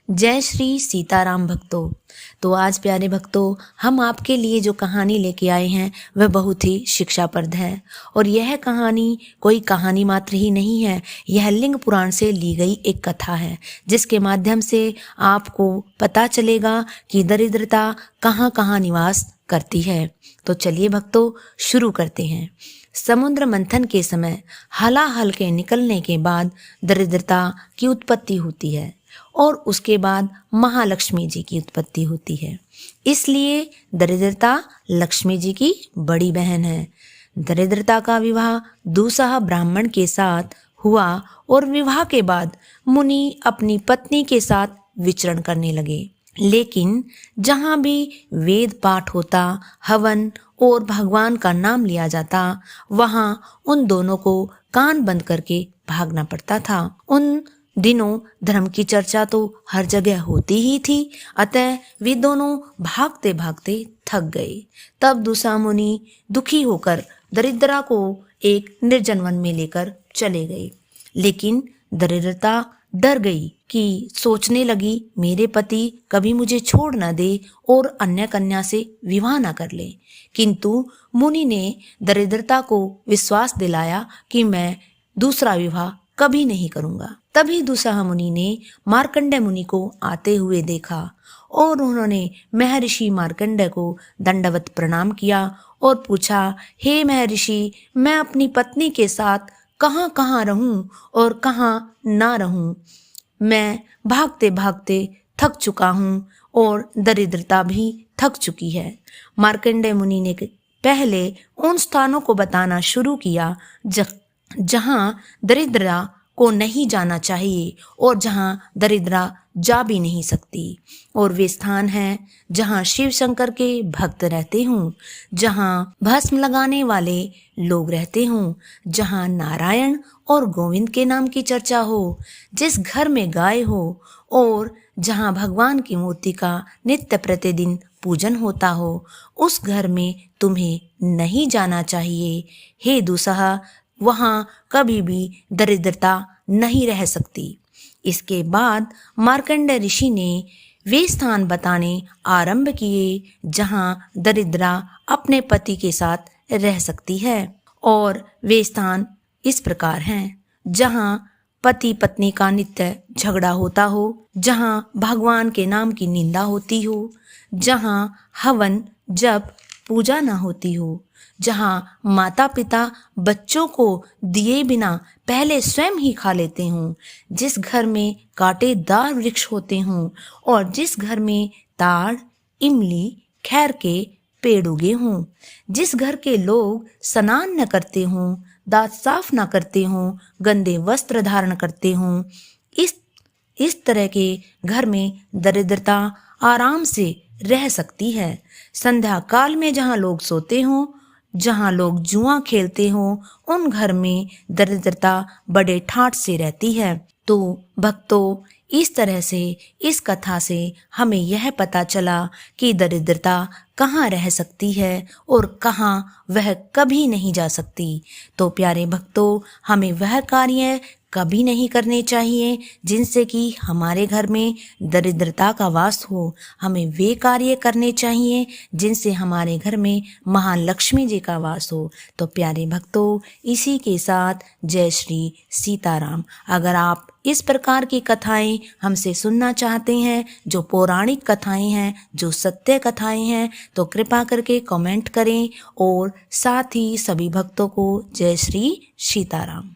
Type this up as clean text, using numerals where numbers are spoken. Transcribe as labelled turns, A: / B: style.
A: जय श्री सीताराम भक्तों। तो आज प्यारे भक्तों, हम आपके लिए जो कहानी लेके आए हैं वह बहुत ही शिक्षाप्रद है। और यह कहानी कोई कहानी मात्र ही नहीं है, यह लिंग पुराण से ली गई एक कथा है, जिसके माध्यम से आपको पता चलेगा कि दरिद्रता कहाँ कहाँ निवास करती है। तो चलिए भक्तों, शुरू करते हैं। समुद्र मंथन के समय हलाहल के निकलने के बाद दरिद्रता की उत्पत्ति होती है और उसके बाद महालक्ष्मी जी की उत्पत्ति होती है। इसलिए दरिद्रता लक्ष्मी जी की बड़ी बहन है। दरिद्रता का विवाह दूसरा ब्राह्मण के साथ हुआ और विवाह के बाद मुनि अपनी पत्नी के साथ विचरण करने लगे। लेकिन जहाँ भी वेद पाठ होता, हवन और भगवान का नाम लिया जाता, वहाँ उन दोनों को कान बंद करके भागना पड़ता था। उन दिनों धर्म की चर्चा तो हर जगह होती ही थी, अतः वे दोनों भागते भागते थक गए। तब दूसरा मुनि दुखी होकर दरिद्रा को एक निर्जन वन में लेकर चले गए। लेकिन दरिद्रता डर गई कि सोचने लगी, मेरे पति कभी मुझे छोड़ न दे और अन्य कन्या से विवाह न कर ले। किंतु मुनि ने दरिद्रता को विश्वास दिलाया कि मैं दूसरा विवाह कभी नहीं करूंगा। तभी दूसरा मुनि ने मार्कंडेय मुनि को आते हुए देखा और उन्होंने महर्षि मार्कंडेय को दंडवत प्रणाम किया और पूछा, हे महर्षि, मैं अपनी पत्नी के साथ कहाँ कहाँ रहूं और कहाँ ना रहूं। मैं भागते भागते थक चुका हूँ और दरिद्रता भी थक चुकी है। मार्कंडेय मुनि ने पहले उन स्थानों को बताना शुरू किया जहाँ दरिद्रा को नहीं जाना चाहिए और जहाँ दरिद्रा जा भी नहीं सकती। और वे स्थान हैं जहाँ शिव शंकर के भक्त रहते हों, जहाँ भस्म लगाने वाले लोग रहते हों, जहाँ नारायण और गोविंद के नाम की चर्चा हो, जिस घर में गाय हो और जहाँ भगवान की मूर्ति का नित्य प्रतिदिन पूजन होता हो, उस घर में तुम्हें नहीं जाना चाहिए। हे दूसरा, वहाँ कभी भी दरिद्रता नहीं रह सकती। इसके बाद मार्कंडेय ऋषि ने वे स्थान बताने आरंभ किए जहाँ दरिद्रा अपने पति के साथ रह सकती है। और वे स्थान इस प्रकार हैं, जहाँ पति पत्नी का नित्य झगड़ा होता हो, जहाँ भगवान के नाम की निंदा होती हो, जहाँ हवन जप पूजा न होती हो, जहाँ माता पिता बच्चों को दिए बिना पहले स्वयं ही खा लेते हों, जिस घर में कांटेदार वृक्ष होते हों और जिस घर में ताड़, इमली, खैर के पेड़ उगे हों, जिस घर के लोग स्नान न करते हों, दांत साफ न करते हों, गंदे वस्त्र धारण करते हों, इस तरह के घर में दरिद्रता आराम से रह सकती है। संध्या काल में जहाँ लोग सोते हों, जहाँ लोग जुआ खेलते हों, उन घर में दरिद्रता बड़े ठाठ से रहती है। तो भक्तों, इस तरह से इस कथा से हमें यह पता चला कि दरिद्रता कहाँ रह सकती है और कहाँ वह कभी नहीं जा सकती। तो प्यारे भक्तों, हमें वह कार्य कभी नहीं करने चाहिए जिनसे कि हमारे घर में दरिद्रता का वास हो। हमें वे कार्य करने चाहिए जिनसे हमारे घर में महालक्ष्मी जी का वास हो। तो प्यारे भक्तों, इसी के साथ जय श्री सीताराम। अगर आप इस प्रकार की कथाएं हमसे सुनना चाहते हैं, जो पौराणिक कथाएं हैं, जो सत्य कथाएं हैं, तो कृपा करके कमेंट करें और साथ ही सभी भक्तों को जय श्री सीताराम।